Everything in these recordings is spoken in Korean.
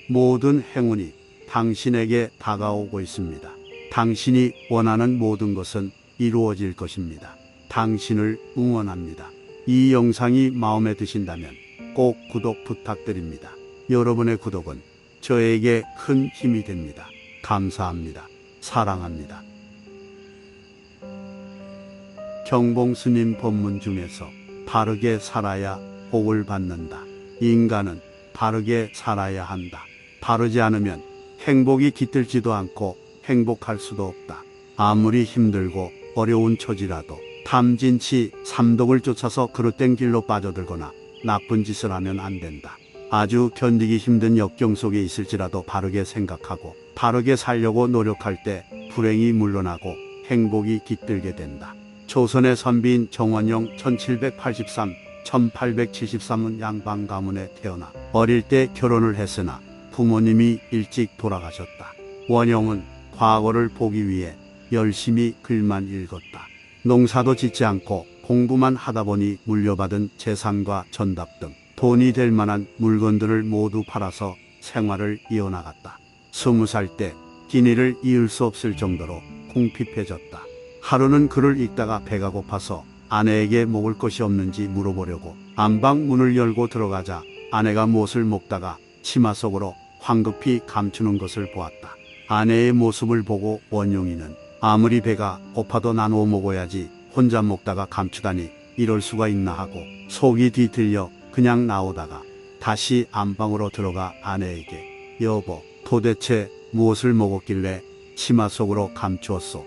모든 행운이 당신에게 다가오고 있습니다. 당신이 원하는 모든 것은 이루어질 것입니다. 당신을 응원합니다. 이 영상이 마음에 드신다면 꼭 구독 부탁드립니다. 여러분의 구독은 저에게 큰 힘이 됩니다. 감사합니다. 사랑합니다. 경봉스님 법문 중에서 바르게 살아야 복을 받는다. 인간은 바르게 살아야 한다. 바르지 않으면 행복이 깃들지도 않고 행복할 수도 없다. 아무리 힘들고 어려운 처지라도 탐진치 삼독을 쫓아서 그릇된 길로 빠져들거나 나쁜 짓을 하면 안 된다. 아주 견디기 힘든 역경 속에 있을지라도 바르게 생각하고 바르게 살려고 노력할 때 불행이 물러나고 행복이 깃들게 된다. 조선의 선비인 정원용 1783-1873은 양반 가문에 태어나 어릴 때 결혼을 했으나 부모님이 일찍 돌아가셨다. 원용은 과거를 보기 위해 열심히 글만 읽었다. 농사도 짓지 않고 공부만 하다 보니 물려받은 재산과 전답 등 돈이 될 만한 물건들을 모두 팔아서 생활을 이어나갔다. 20살 때 끼니를 이을 수 없을 정도로 궁핍해졌다. 하루는 글을 읽다가 배가 고파서 아내에게 먹을 것이 없는지 물어보려고 안방 문을 열고 들어가자 아내가 무엇을 먹다가 치마 속으로 황급히 감추는 것을 보았다. 아내의 모습을 보고 원용이는 아무리 배가 고파도 나누어 먹어야지 혼자 먹다가 감추다니 이럴 수가 있나 하고 속이 뒤틀려 그냥 나오다가 다시 안방으로 들어가 아내에게 여보, 도대체 무엇을 먹었길래 치마 속으로 감추었소?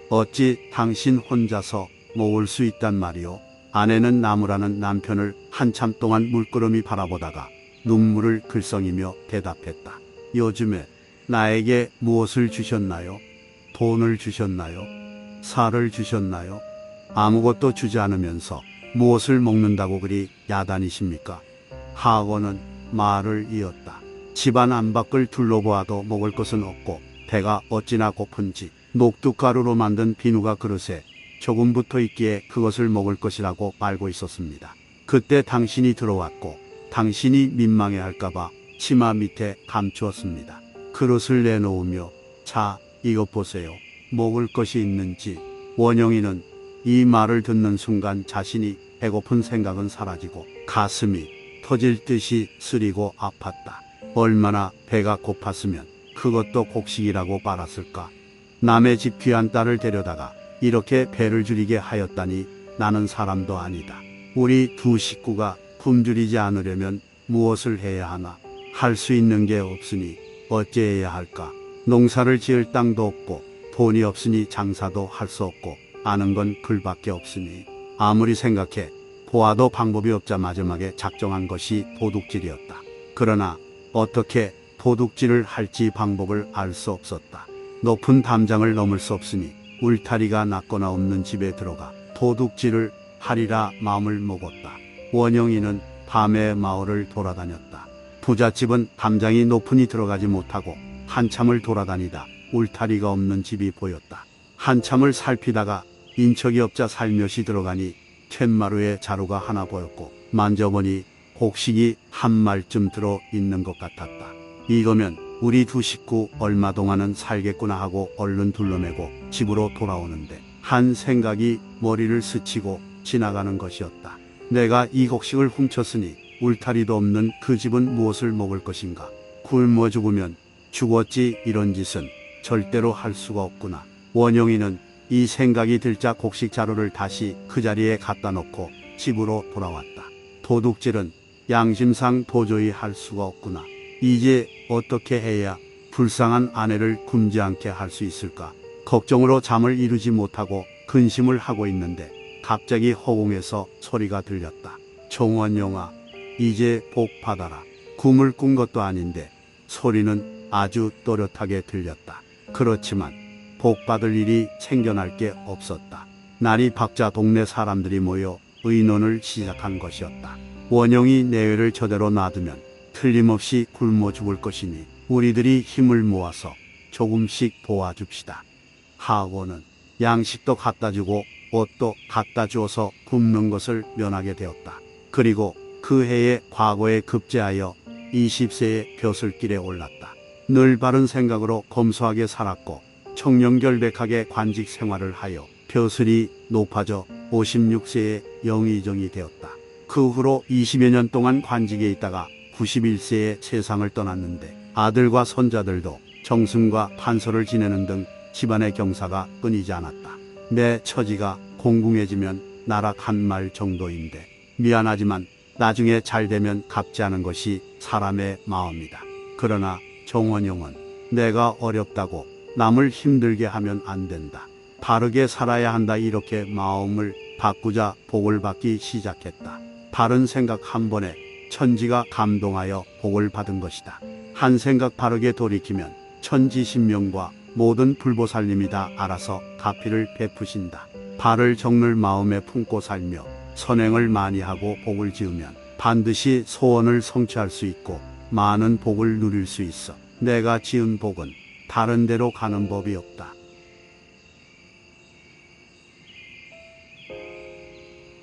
어찌 당신 혼자서 먹을 수 있단 말이오? 아내는 나무라는 남편을 한참 동안 물끄러미 바라보다가 눈물을 글썽이며 대답했다. 요즘에 나에게 무엇을 주셨나요? 돈을 주셨나요? 살을 주셨나요? 아무것도 주지 않으면서 무엇을 먹는다고 그리 야단이십니까? 하고는 말을 이었다. 집안 안팎을 둘러보아도 먹을 것은 없고 배가 어찌나 고픈지 녹두가루로 만든 비누가 그릇에 조금 붙어 있기에 그것을 먹을 것이라고 말고 있었습니다. 그때 당신이 들어왔고 당신이 민망해 할까봐 치마 밑에 감추었습니다. 그릇을 내놓으며 자, 이것 보세요. 먹을 것이 있는지. 원영이는 이 말을 듣는 순간 자신이 배고픈 생각은 사라지고 가슴이 터질 듯이 쓰리고 아팠다. 얼마나 배가 고팠으면 그것도 곡식이라고 빨았을까. 남의 집 귀한 딸을 데려다가 이렇게 배를 줄이게 하였다니 나는 사람도 아니다. 우리 두 식구가 굶주리지 않으려면 무엇을 해야 하나? 할 수 있는 게 없으니 어찌해야 할까? 농사를 지을 땅도 없고 돈이 없으니 장사도 할 수 없고 아는 건 글밖에 없으니 아무리 생각해 보아도 방법이 없자 마지막에 작정한 것이 도둑질이었다. 그러나 어떻게 도둑질을 할지 방법을 알 수 없었다. 높은 담장을 넘을 수 없으니 울타리가 낮거나 없는 집에 들어가 도둑질을 하리라 마음을 먹었다. 원영이는 밤에 마을을 돌아다녔다. 부잣집은 담장이 높으니 들어가지 못하고 한참을 돌아다니다 울타리가 없는 집이 보였다. 한참을 살피다가 인척이 없자 살며시 들어가니 툇마루에 자루가 하나 보였고 만져보니 곡식이 한 말쯤 들어 있는 것 같았다. 이거면 우리 두 식구 얼마 동안은 살겠구나 하고 얼른 둘러매고 집으로 돌아오는데 한 생각이 머리를 스치고 지나가는 것이었다. 내가 이 곡식을 훔쳤으니 울타리도 없는 그 집은 무엇을 먹을 것인가? 굶어 죽으면 죽었지 이런 짓은 절대로 할 수가 없구나. 원영이는 이 생각이 들자 곡식 자루를 다시 그 자리에 갖다 놓고 집으로 돌아왔다. 도둑질은 양심상 도저히 할 수가 없구나. 이제 어떻게 해야 불쌍한 아내를 굶지 않게 할 수 있을까? 걱정으로 잠을 이루지 못하고 근심을 하고 있는데 갑자기 허공에서 소리가 들렸다. 정원용아, 이제 복 받아라. 꿈을 꾼 것도 아닌데 소리는 아주 또렷하게 들렸다. 그렇지만 복 받을 일이 생겨날 게 없었다. 날이 밝자 동네 사람들이 모여 의논을 시작한 것이었다. 원영이 내외를 저대로 놔두면 틀림없이 굶어 죽을 것이니 우리들이 힘을 모아서 조금씩 도와줍시다. 하고는 양식도 갖다 주고 옷도 갖다 주어서 굶는 것을 면하게 되었다. 그리고 그 해에 과거에 급제하여 20세에 벼슬길에 올랐다. 늘 바른 생각으로 검소하게 살았고 청렴결백하게 관직 생활을 하여 벼슬이 높아져 56세에 영의정이 되었다. 그 후로 20여 년 동안 관직에 있다가 91세에 세상을 떠났는데 아들과 손자들도 정승과 판서를 지내는 등 집안의 경사가 끊이지 않았다. 내 처지가 공공해지면 나락한 말 정도인데 미안하지만 나중에 잘되면 갚지 않은 것이 사람의 마음이다. 그러나 정원용은 내가 어렵다고 남을 힘들게 하면 안 된다. 바르게 살아야 한다. 이렇게 마음을 바꾸자 복을 받기 시작했다. 바른 생각 한 번에 천지가 감동하여 복을 받은 것이다. 한 생각 바르게 돌이키면 천지신명과 모든 불보살님이 다 알아서 가피를 베푸신다. 발을 정늘 마음에 품고 살며 선행을 많이 하고 복을 지으면 반드시 소원을 성취할 수 있고 많은 복을 누릴 수 있어. 내가 지은 복은 다른 데로 가는 법이 없다.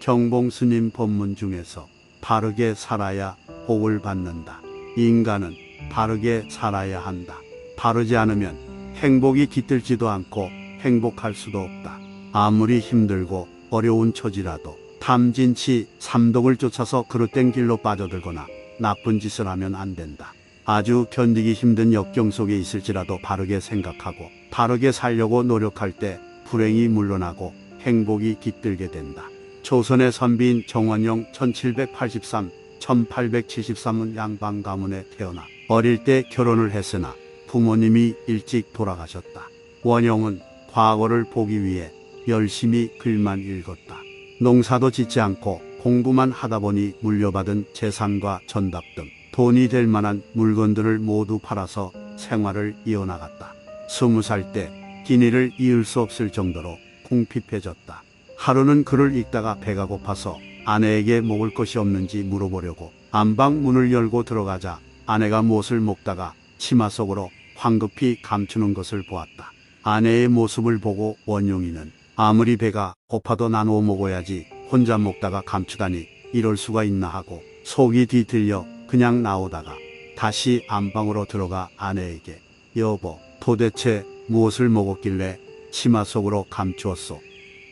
경봉스님 법문 중에서 바르게 살아야 복을 받는다. 인간은 바르게 살아야 한다. 바르지 않으면 행복이 깃들지도 않고 행복할 수도 없다. 아무리 힘들고 어려운 처지라도 탐진치 삼독을 쫓아서 그릇된 길로 빠져들거나 나쁜 짓을 하면 안 된다. 아주 견디기 힘든 역경 속에 있을지라도 바르게 생각하고 바르게 살려고 노력할 때 불행이 물러나고 행복이 깃들게 된다. 조선의 선비인 정원용 1783-1873은 양반 가문에 태어나 어릴 때 결혼을 했으나 부모님이 일찍 돌아가셨다. 원용은 과거를 보기 위해 열심히 글만 읽었다. 농사도 짓지 않고 공부만 하다 보니 물려받은 재산과 전답 등 돈이 될 만한 물건들을 모두 팔아서 생활을 이어나갔다. 20살 때 끼니를 이을 수 없을 정도로 궁핍해졌다. 하루는 글을 읽다가 배가 고파서 아내에게 먹을 것이 없는지 물어보려고 안방 문을 열고 들어가자 아내가 무엇을 먹다가 치마 속으로 황급히 감추는 것을 보았다. 아내의 모습을 보고 원용이는 아무리 배가 고파도 나누어 먹어야지 혼자 먹다가 감추다니 이럴 수가 있나 하고 속이 뒤틀려 그냥 나오다가 다시 안방으로 들어가 아내에게 여보, 도대체 무엇을 먹었길래 치마 속으로 감추었소?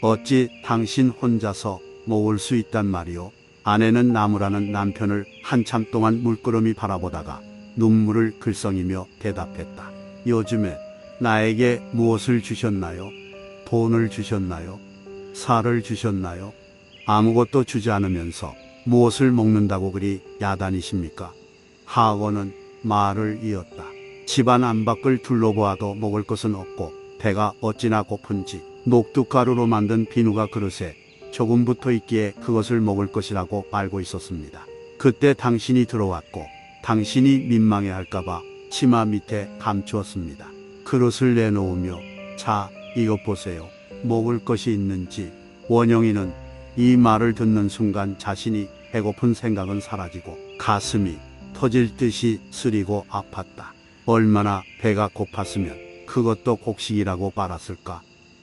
어찌 당신 혼자서 먹을 수 있단 말이오? 아내는 나무라는 남편을 한참 동안 물끄러미 바라보다가 눈물을 글썽이며 대답했다. 요즘에 나에게 무엇을 주셨나요? 돈을 주셨나요? 살을 주셨나요? 아무것도 주지 않으면서 무엇을 먹는다고 그리 야단이십니까? 하고는 말을 이었다. 집안 안팎을 둘러보아도 먹을 것은 없고 배가 어찌나 고픈지 녹두가루로 만든 비누가 그릇에 조금 붙어 있기에 그것을 먹을 것이라고 알고 있었습니다. 그때 당신이 들어왔고 당신이 민망해 할까봐 치마 밑에 감추었습니다. 그릇을 내놓으며 자, 이것 보세요. 먹을 것이 있는지. 원영이는 이 말을 듣는 순간 자신이 배고픈 생각은 사라지고 가슴이 터질 듯이 쓰리고 아팠다. 얼마나 배가 고팠으면 그것도 곡식이라고 빨았을까.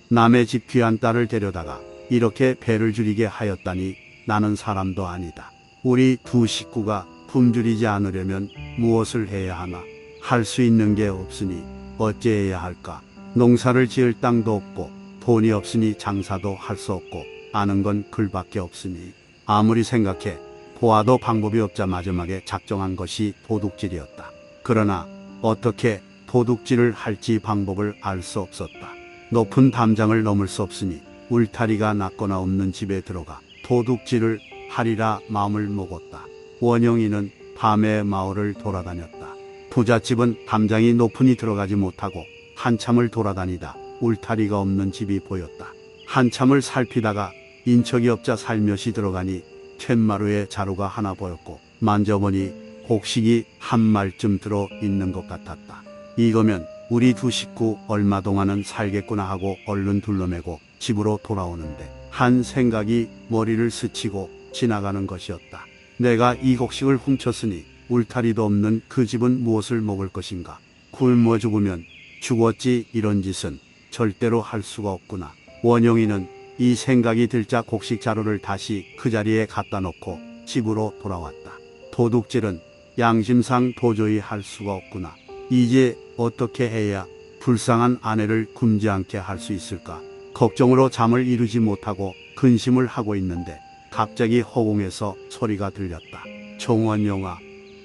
남의 집 귀한 딸을 데려다가 이렇게 배를 줄이게 하였다니 나는 사람도 아니다. 우리 두 식구가 굶주리지 않으려면 무엇을 해야 하나. 할 수 있는 게 없으니 어찌해야 할까. 농사를 지을 땅도 없고 돈이 없으니 장사도 할 수 없고 아는 건 글밖에 없으니 아무리 생각해 보아도 방법이 없자 마지막에 작정한 것이 도둑질이었다. 그러나 어떻게 도둑질을 할지 방법을 알 수 없었다. 높은 담장을 넘을 수 없으니 울타리가 낮거나 없는 집에 들어가 도둑질을 하리라 마음을 먹었다. 원영이는 밤에 마을을 돌아다녔다. 부잣집은 담장이 높으니 들어가지 못하고 한참을 돌아다니다 울타리가 없는 집이 보였다. 한참을 살피다가 인척이 없자 살며시 들어가니 툇마루에 자루가 하나 보였고 만져보니 곡식이 한 말쯤 들어 있는 것 같았다. 이거면 우리 두 식구 얼마 동안은 살겠구나 하고 얼른 둘러매고 집으로 돌아오는데 한 생각이 머리를 스치고 지나가는 것이었다. 내가 이 곡식을 훔쳤으니 울타리도 없는 그 집은 무엇을 먹을 것인가. 굶어 죽으면 죽었지 이런 짓은 절대로 할 수가 없구나. 원영이는 이 생각이 들자 곡식 자루를 다시 그 자리에 갖다 놓고 집으로 돌아왔다. 도둑질은 양심상 도저히 할 수가 없구나. 이제 어떻게 해야 불쌍한 아내를 굶지 않게 할 수 있을까? 걱정으로 잠을 이루지 못하고 근심을 하고 있는데 갑자기 허공에서 소리가 들렸다. 정원영아,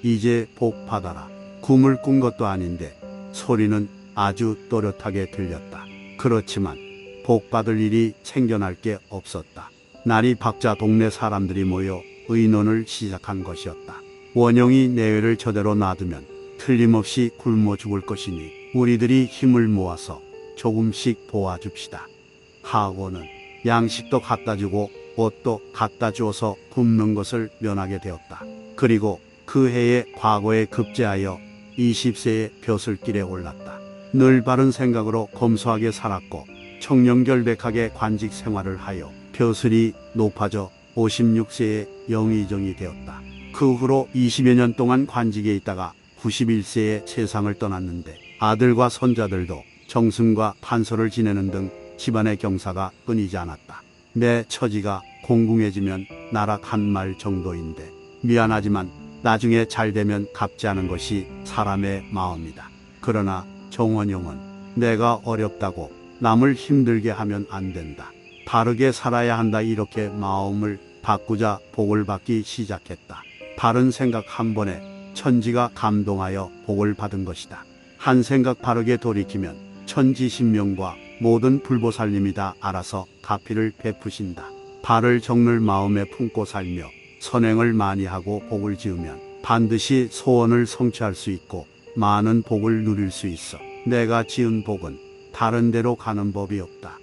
이제 복 받아라. 꿈을 꾼 것도 아닌데 소리는 아주 또렷하게 들렸다. 그렇지만 복 받을 일이 생겨날 게 없었다. 날이 밝자 동네 사람들이 모여 의논을 시작한 것이었다. 원영이 내외를 저대로 놔두면 틀림없이 굶어 죽을 것이니 우리들이 힘을 모아서 조금씩 도와줍시다. 하고는 양식도 갖다 주고 옷도 갖다 주어서 굶는 것을 면하게 되었다. 그리고 그 해에 과거에 급제하여 20세의 벼슬길에 올랐다. 늘 바른 생각으로 검소하게 살았고 청렴결백하게 관직 생활을 하여 벼슬이 높아져 56세에 영의정이 되었다. 그 후로 20여 년 동안 관직에 있다가 91세에 세상을 떠났는데 아들과 손자들도 정승과 판서를 지내는 등 집안의 경사가 끊이지 않았다. 내 처지가 공공해지면 나락 한 말 정도인데 미안하지만 나중에 잘 되면 갚지 않은 것이 사람의 마음이다. 그러나 정원영은 내가 어렵다고 남을 힘들게 하면 안 된다. 바르게 살아야 한다. 이렇게 마음을 바꾸자 복을 받기 시작했다. 바른 생각 한 번에 천지가 감동하여 복을 받은 것이다. 한 생각 바르게 돌이키면 천지신명과 모든 불보살님이 다 알아서 가피를 베푸신다. 발을 정늘 마음에 품고 살며 선행을 많이 하고 복을 지으면 반드시 소원을 성취할 수 있고 많은 복을 누릴 수 있어. 내가 지은 복은 다른 데로 가는 법이 없다.